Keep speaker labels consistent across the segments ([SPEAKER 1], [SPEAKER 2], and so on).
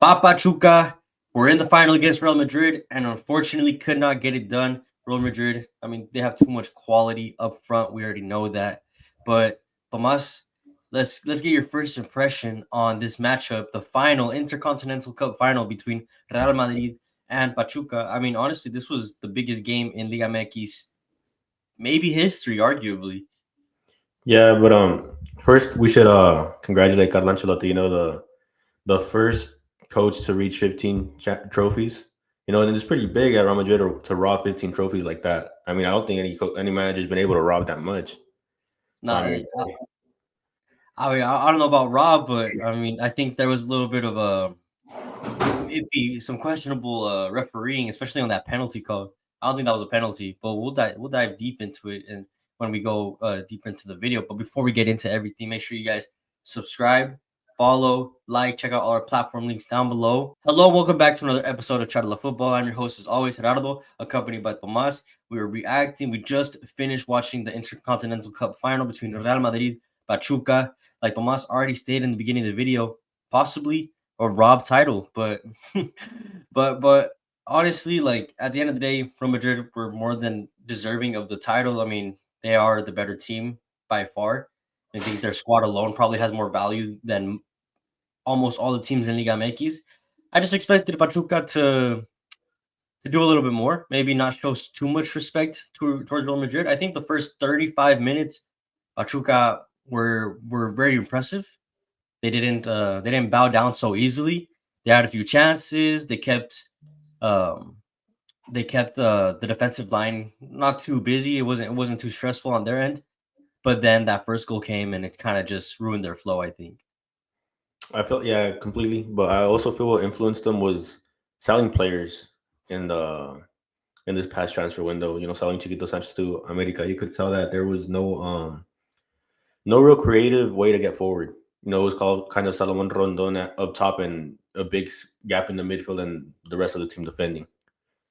[SPEAKER 1] Pachuca were in the final against Real Madrid and unfortunately could not get it done. Real Madrid, I mean, they have too much quality up front. We already know that. But Tomas, let's get your first impression on this matchup, the final Intercontinental Cup final between Real Madrid and Pachuca. I mean, honestly, this was the biggest game in Liga MX, maybe history, arguably.
[SPEAKER 2] Yeah, but first we should congratulate Carlo Ancelotti. The first coach to reach 15 trophies. And it's pretty big at Real Madrid to rob 15 trophies like that. I mean, I don't think any manager's been able to rob that much. So
[SPEAKER 1] Nah,
[SPEAKER 2] I mean,
[SPEAKER 1] I don't know about Rob, but I mean, I think there was a little bit of a iffy, some questionable refereeing, especially on that penalty call. I don't think that was a penalty, but we'll dive deep into it and when we go deep into the video. But before we get into everything, make sure you guys subscribe, follow, like, check out all our platform links down below. Hello, welcome back to another episode of Charla Football. I'm your host, as always, Gerardo, accompanied by Tomas. We were reacting. We just finished watching the Intercontinental Cup final between Real Madrid, Pachuca. Like Tomas already stated in the beginning of the video, possibly a rob title, but but honestly, like at the end of the day, Real Madrid were more than deserving of the title. I mean, they are the better team by far. I think their squad alone probably has more value than almost all the teams in Liga MX. I just expected Pachuca to do a little bit more, maybe not show too much respect towards Real Madrid. I think the first 35 minutes, Pachuca were very impressive. They didn't bow down so easily. They had a few chances. Um they kept the defensive line not too busy. It wasn't too stressful on their end. But then that first goal came and it kind of just ruined their flow, I think.
[SPEAKER 2] I felt yeah completely, but I also feel what influenced them was selling players in the in this past transfer window. Selling Chiquito Sanchez to America. You could tell that there was no real creative way to get forward. It was called kind of Salomon Rondon up top and a big gap in the midfield and the rest of the team defending.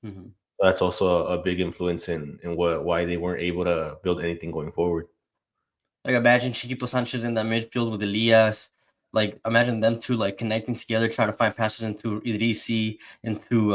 [SPEAKER 1] Mhm.
[SPEAKER 2] That's also a big influence in why they weren't able to build anything going forward.
[SPEAKER 1] Like imagine Chiquito Sanchez in that midfield with Elias. Like imagine them two like connecting together, trying to find passes into Idrisi, into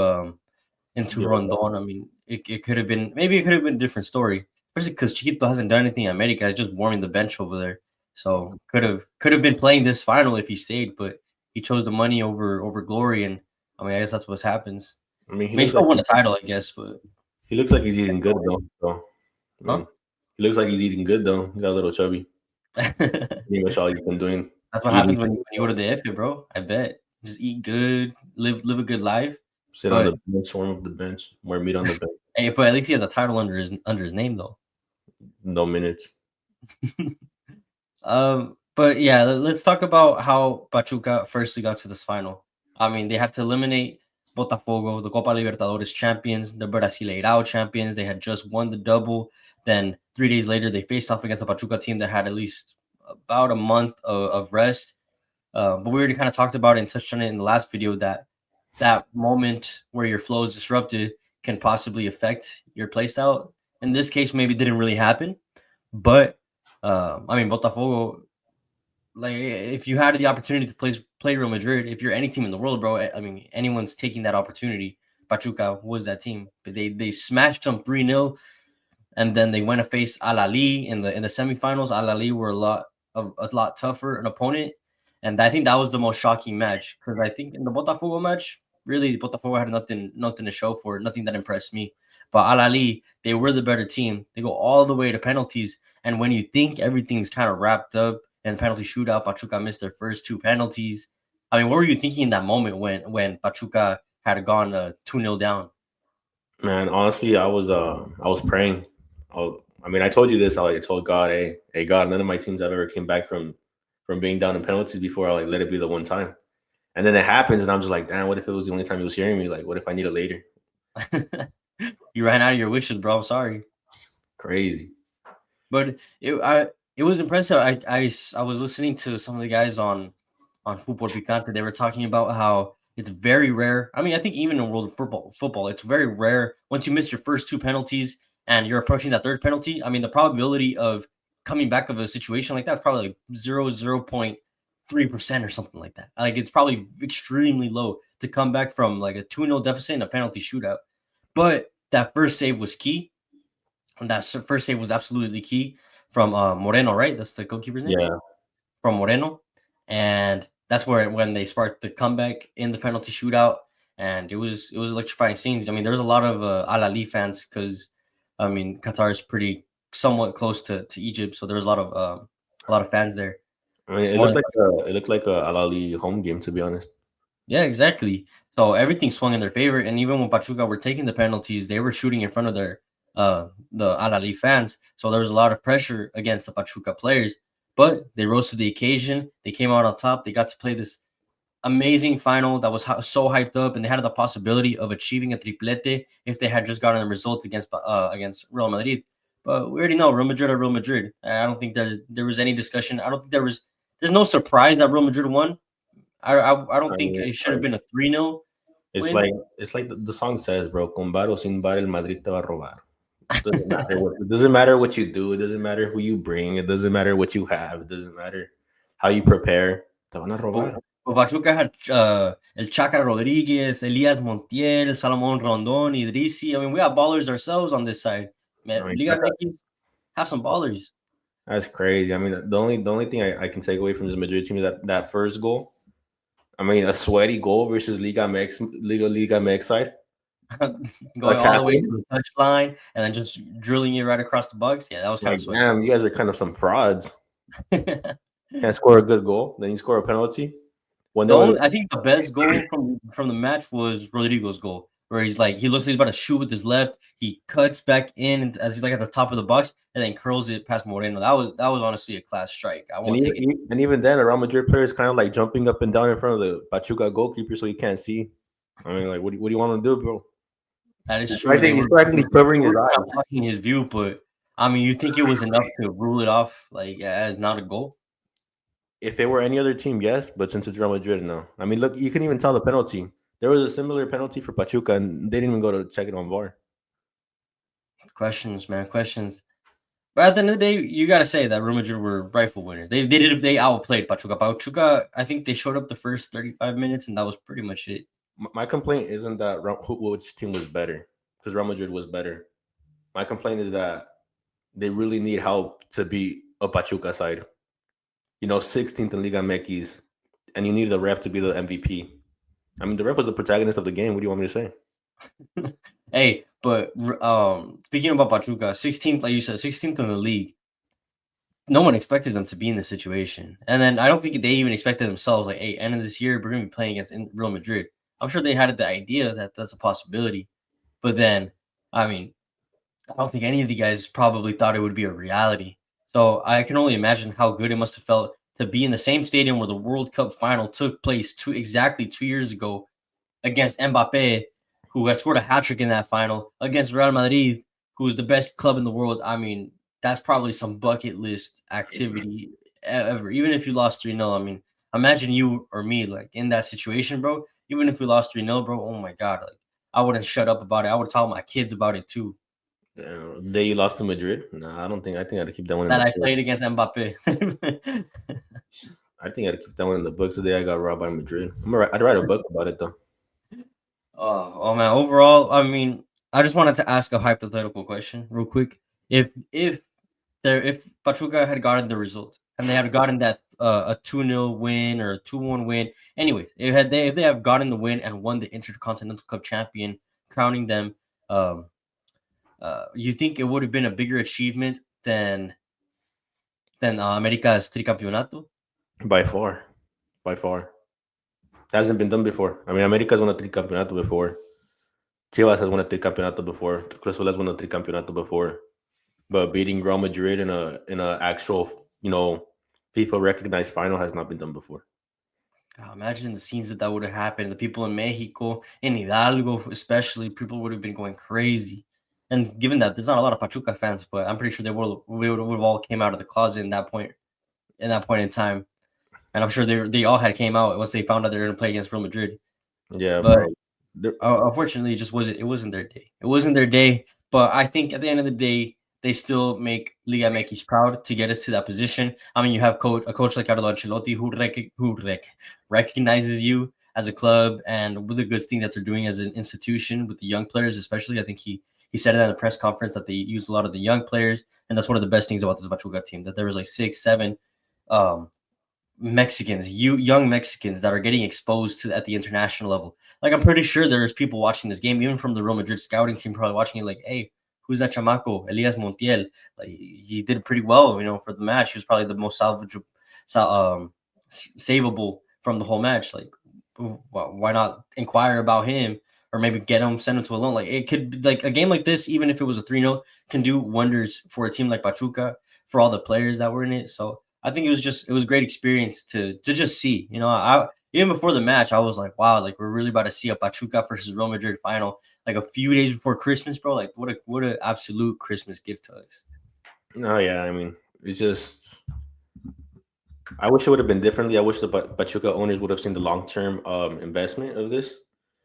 [SPEAKER 2] Yeah,
[SPEAKER 1] Rondon. I mean, it could have been maybe it could have been a different story, especially because Chiquito hasn't done anything in America. He's just warming the bench over there. So could have been playing this final if he stayed, but he chose the money over glory, and I mean, I guess that's what happens.
[SPEAKER 2] I mean
[SPEAKER 1] I mean, he still won the title, I guess, but
[SPEAKER 2] he looks like he's eating good though. So I
[SPEAKER 1] huh?
[SPEAKER 2] mean, he looks like he's eating good though. He got a little chubby. Pretty much all he's been doing,
[SPEAKER 1] That's what
[SPEAKER 2] eating,
[SPEAKER 1] happens when you go to the FA, bro. I bet. Just eat good, live a good life.
[SPEAKER 2] sit on
[SPEAKER 1] But
[SPEAKER 2] the bench, warm up the bench, more meat on the bench.
[SPEAKER 1] hey, but at least he has a title under his name though.
[SPEAKER 2] No minutes.
[SPEAKER 1] But yeah, let's talk about how Pachuca firstly got to this final. I mean, they have to eliminate Botafogo, the Copa Libertadores champions, the Brasileirao champions. They had just won the double. Then 3 days later, they faced off against a Pachuca team that had at least about a month of rest. But we already kind of talked about it and touched on it in the last video that moment where your flow is disrupted can possibly affect your playstyle. In this case, maybe it didn't really happen, but I mean, Botafogo, like if you had the opportunity to play Real Madrid, if you're any team in the world, bro, I mean, anyone's taking that opportunity. Pachuca was that team, but they smashed them 3-0, and then they went to face Al Ali in the semifinals. Al Ali were a lot tougher an opponent, and I think that was the most shocking match because I think in the Botafogo match, really Botafogo had nothing to show for it, nothing that impressed me. But Al Ali, they were the better team. They go all the way to penalties, and when you think everything's kind of wrapped up and penalty shootout, Pachuca missed their first two penalties. I mean, what were you thinking in that moment when Pachuca had gone 2-0 down?
[SPEAKER 2] Man, honestly, I was praying. I mean, I told you this. I told God, hey, God, none of my teams I've ever came back from being down in penalties before. I let it be the one time, and then it happens, and I'm just like, damn, what if it was the only time he was hearing me? Like, what if I need it later?
[SPEAKER 1] You ran out of your wishes, bro. I'm sorry.
[SPEAKER 2] Crazy.
[SPEAKER 1] But it was impressive. I was listening to some of the guys on Football Picante. They were talking about how it's very rare. I mean, I think even in world of football, it's very rare once you miss your first two penalties and you're approaching that third penalty. I mean, the probability of coming back of a situation like that is probably like 0.5 3% or something like that. Like it's probably extremely low to come back from like a 2-0 deficit in a penalty shootout. But that first save was key. And that first save was absolutely key from Moreno, right? That's the goalkeeper's name?
[SPEAKER 2] Yeah.
[SPEAKER 1] From Moreno. And that's where when they sparked the comeback in the penalty shootout. And it was electrifying scenes. I mean, there was a lot of Al Ahly fans because I mean Qatar is pretty somewhat close to Egypt, so there was a lot of fans there.
[SPEAKER 2] I mean,
[SPEAKER 1] More
[SPEAKER 2] it looked like a Al Ahly home game, to be honest.
[SPEAKER 1] Yeah, exactly. So everything swung in their favor, and even when Pachuca were taking the penalties, they were shooting in front of their the Al Ahly fans. So there was a lot of pressure against the Pachuca players, but they rose to the occasion. They came out on top. They got to play this amazing final that was so hyped up, and they had the possibility of achieving a triplete if they had just gotten a result against Real Madrid. But we already know Real Madrid are Real Madrid. I don't think there was any discussion. I don't think there's no surprise that Real Madrid won. I don't think it should have been a 3-0
[SPEAKER 2] It's
[SPEAKER 1] win.
[SPEAKER 2] like the song says, bro. Con bar o sin bar, el Madrid te va a robar. It doesn't matter what you do. It doesn't matter who you bring. It doesn't matter what you have. It doesn't matter how you prepare. Te van a robar.
[SPEAKER 1] But Pachuca had El Chaca Rodriguez, Elias Montiel, Salomon Rondon, Idrisi. I mean, we have ballers ourselves on this side.
[SPEAKER 2] I mean,
[SPEAKER 1] Liga Mekis have some ballers.
[SPEAKER 2] that's crazy. I mean, the only thing I can take away from this Madrid team is that first goal. I mean, a sweaty goal versus Liga MX side.
[SPEAKER 1] Going all the way to the touchline and then just drilling it right across the box. Yeah, that was kind of sweaty.
[SPEAKER 2] Damn, you guys are kind of some frauds. Can't score a good goal, then you score a penalty.
[SPEAKER 1] I think the best goal from the match was Rodrigo's goal, where he looks like he's about to shoot with his left. He cuts back in as he's like at the top of the box and then curls it past Moreno. That was honestly a class strike.
[SPEAKER 2] And even then, the Real Madrid player is kind of like jumping up and down in front of the Pachuca goalkeeper, so he can't see. I mean, like, what do you want to do, bro?
[SPEAKER 1] That is true.
[SPEAKER 2] I think he's practically covering his eyes,
[SPEAKER 1] blocking his view. But I mean, you think it was enough to rule it off like as not a goal?
[SPEAKER 2] If it were any other team, yes, but since it's Real Madrid, no. I mean, look, you can even tell the penalty. There was a similar penalty for Pachuca, and they didn't even go to check it on VAR.
[SPEAKER 1] Questions, man, questions. But at the end of the day, you gotta say that Real Madrid were rightful winners. They outplayed Pachuca. Pachuca, I think they showed up the first 35 minutes, and that was pretty much it.
[SPEAKER 2] My complaint isn't that which team was better, because Real Madrid was better. My complaint is that they really need help to beat a Pachuca side. 16th in Liga MX, and you need the ref to be the MVP. I mean, the ref was the protagonist of the game. What do you want me to say?
[SPEAKER 1] Hey, but speaking about Pachuca, 16th, like you said, 16th in the league. No one expected them to be in this situation, and then I don't think they even expected themselves. Like, hey, end of this year, we're gonna be playing against Real Madrid. I'm sure they had the idea that that's a possibility, but then, I mean, I don't think any of the guys probably thought it would be a reality. So I can only imagine how good it must have felt to be in the same stadium where the World Cup final took place exactly 2 years ago against Mbappe, who had scored a hat-trick in that final, against Real Madrid, who is the best club in the world. I mean, that's probably some bucket list activity ever. Even if you lost 3-0, I mean, imagine you or me like in that situation, bro. Even if we lost 3-0, bro, oh my God, like I wouldn't shut up about it. I would tell my kids about it too.
[SPEAKER 2] They lost to Madrid? No, I don't think. I think I'd keep that one.
[SPEAKER 1] That I played against Mbappe.
[SPEAKER 2] I think I'd keep that one in the books. The day I got robbed by Madrid. I'd write a book about it though.
[SPEAKER 1] Oh man! Overall, I mean, I just wanted to ask a hypothetical question real quick. If Pachuca had gotten the result and they had gotten that a 2-0 win or a 2-1 win, anyways, if they have gotten the win and won the Intercontinental Cup champion, crowning them, you think it would have been a bigger achievement than America's tricampeonato?
[SPEAKER 2] By far. Hasn't been done before. I mean, America's won a tricampeonato before. Chivas has won a tricampeonato before. Cruz Azul has won a tricampeonato before. But beating Real Madrid in a actual, FIFA recognized final has not been done before.
[SPEAKER 1] Imagine the scenes that would have happened. The people in Mexico, in Hidalgo, especially, people would have been going crazy. And given that there's not a lot of Pachuca fans, but I'm pretty sure we would have all came out of the closet in that point in time. And I'm sure they all had came out once they found out they were going to play against Real Madrid.
[SPEAKER 2] Yeah,
[SPEAKER 1] but unfortunately, it wasn't their day. It wasn't their day. But I think at the end of the day, they still make Liga MX proud to get us to that position. I mean, you have a coach like Carlo Ancelotti who recognizes you as a club and with the good thing that they're doing as an institution with the young players, especially. I think he said it at a press conference that they use a lot of the young players, and that's one of the best things about this Pachuca team, that there was like 6, 7 Mexicans, young Mexicans that are getting exposed to at the international level. Like, I'm pretty sure there's people watching this game, even from the Real Madrid scouting team, probably watching it like, hey, who's that chamaco? Elias Montiel. Like, he did pretty well, for the match. He was probably the most savable from the whole match. Like, why not inquire about him or maybe send him to a loan? Like, it could be like a game like this, even if it was a 3-0, can do wonders for a team like Pachuca, for all the players that were in it. So I think it was a great experience to just see. I even before the match, I was like, wow, like we're really about to see a Pachuca versus Real Madrid final, like a few days before Christmas, bro. Like what a absolute Christmas gift to us.
[SPEAKER 2] No, yeah, I mean, it's just I wish it would have been differently. I wish the Pachuca owners would have seen the long term investment of this.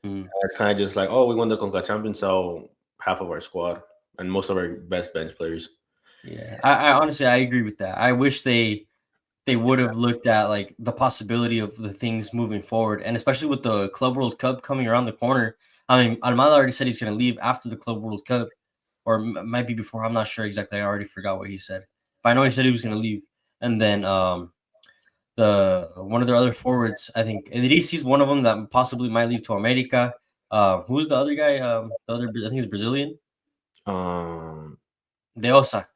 [SPEAKER 2] It's kind of just like, oh, we won the Conca Champions, so half of our squad and most of our best bench players.
[SPEAKER 1] Yeah, I honestly I agree with that. I wish they would have looked at like the possibility of the things moving forward, and especially with the Club World Cup coming around the corner. I mean, Almada already said he's going to leave after the Club World Cup, or might be before. I'm not sure exactly. I already forgot what he said, but I know he said he was going to leave. And then the one of their other forwards, I think Idrisi's one of them that possibly might leave to America. Who's the other guy? The other, I think he's Brazilian. De Osa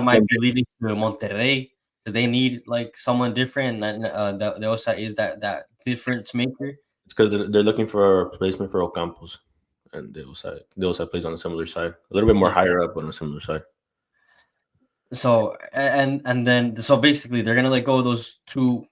[SPEAKER 1] might be leaving to Monterrey because they need like someone different. And De Osa is that difference maker.
[SPEAKER 2] It's because they're looking for a replacement for Ocampos, and De Osa plays on a similar side, a little bit more higher up on a similar side.
[SPEAKER 1] So and then so basically they're gonna let go of those two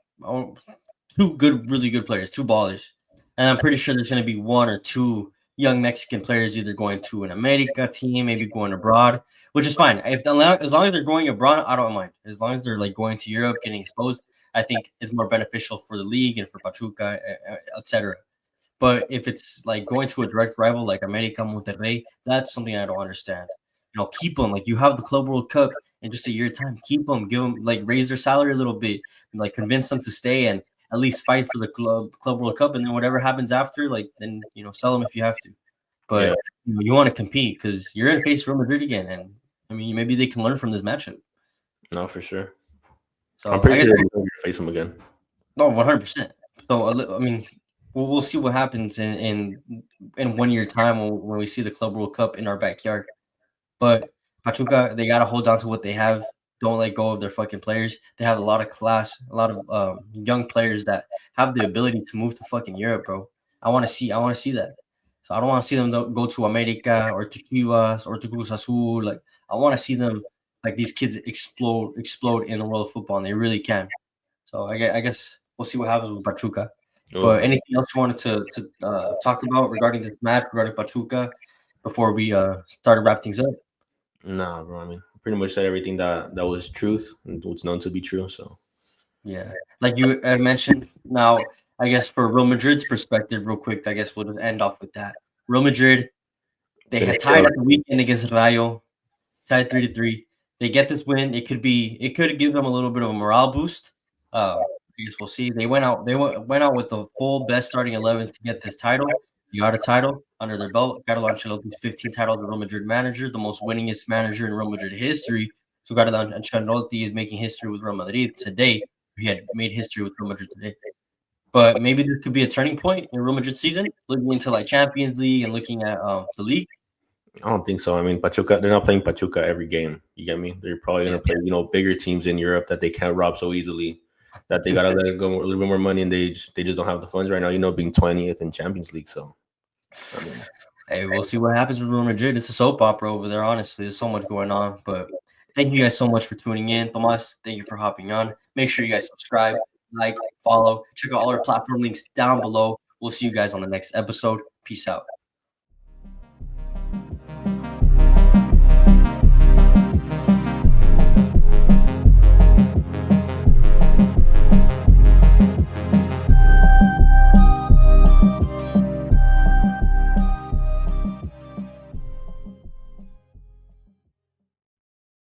[SPEAKER 1] really good players, two ballers, and I'm pretty sure there's gonna be one or two young Mexican players either going to an America team, maybe going abroad, which is fine. As long as they're going abroad, I don't mind. As long as they're like going to Europe, getting exposed, I think it's more beneficial for the league and for Pachuca, etc. But if it's like going to a direct rival like America, Monterrey, that's something I don't understand. Keep them. Like, you have the Club World Cup in just a year time. Keep them. Give them, like, raise their salary a little bit, and, like, convince them to stay and at least fight for the Club World Cup. And then whatever happens after, like, then sell them if you have to. But you want to compete because you're going to face Real Madrid again, and I mean maybe they can learn from this matchup.
[SPEAKER 2] No, for sure.
[SPEAKER 1] So
[SPEAKER 2] I'm pretty sure you're going to face them again.
[SPEAKER 1] No, 100%. So I mean, we'll see what happens in 1 year time when we see the Club World Cup in our backyard. But Pachuca, they gotta hold on to what they have. Don't let go of their fucking players. They have a lot of class, a lot of young players that have the ability to move to fucking Europe, bro. I want to see that. So I don't want to see them go to America or to Chivas or to Cruz Azul. Like, I want to see them, like, these kids explode in the world of football, and they really can. So I guess we'll see what happens with Pachuca. But anything else you wanted to talk about regarding this match, regarding Pachuca, before we start to wrap things up?
[SPEAKER 2] Nah, bro. I mean, pretty much said everything that was truth and what's known to be true. So,
[SPEAKER 1] yeah, like you had mentioned. Now, I guess for Real Madrid's perspective, real quick, I guess we'll just end off with that. Real Madrid, they had tied at the weekend against Rayo, tied 3-3. They get this win. It could give them a little bit of a morale boost. I guess we'll see. They went out with the full best starting 11 to get this title. They got a title under their belt. Carlo Ancelotti's 15 titles as Real Madrid manager, the most winningest manager in Real Madrid history. So Carlo Ancelotti is making history with Real Madrid today. He had made history with Real Madrid today. But maybe this could be a turning point in Real Madrid season, looking into like Champions League and looking at the league.
[SPEAKER 2] I don't think so. I mean, Pachuca, they're not playing Pachuca every game. You get me? They're probably going to play, bigger teams in Europe that they can't rob so easily, that they got to let it go a little bit more money, and they just don't have the funds right now, being 20th in Champions League. So, I mean,
[SPEAKER 1] hey, we'll see what happens with Real Madrid. It's a soap opera over there, honestly. There's so much going on. But thank you guys so much for tuning in. Tomas, thank you for hopping on. Make sure you guys subscribe, like, follow. Check out all our platform links down below. We'll see you guys on the next episode. Peace out.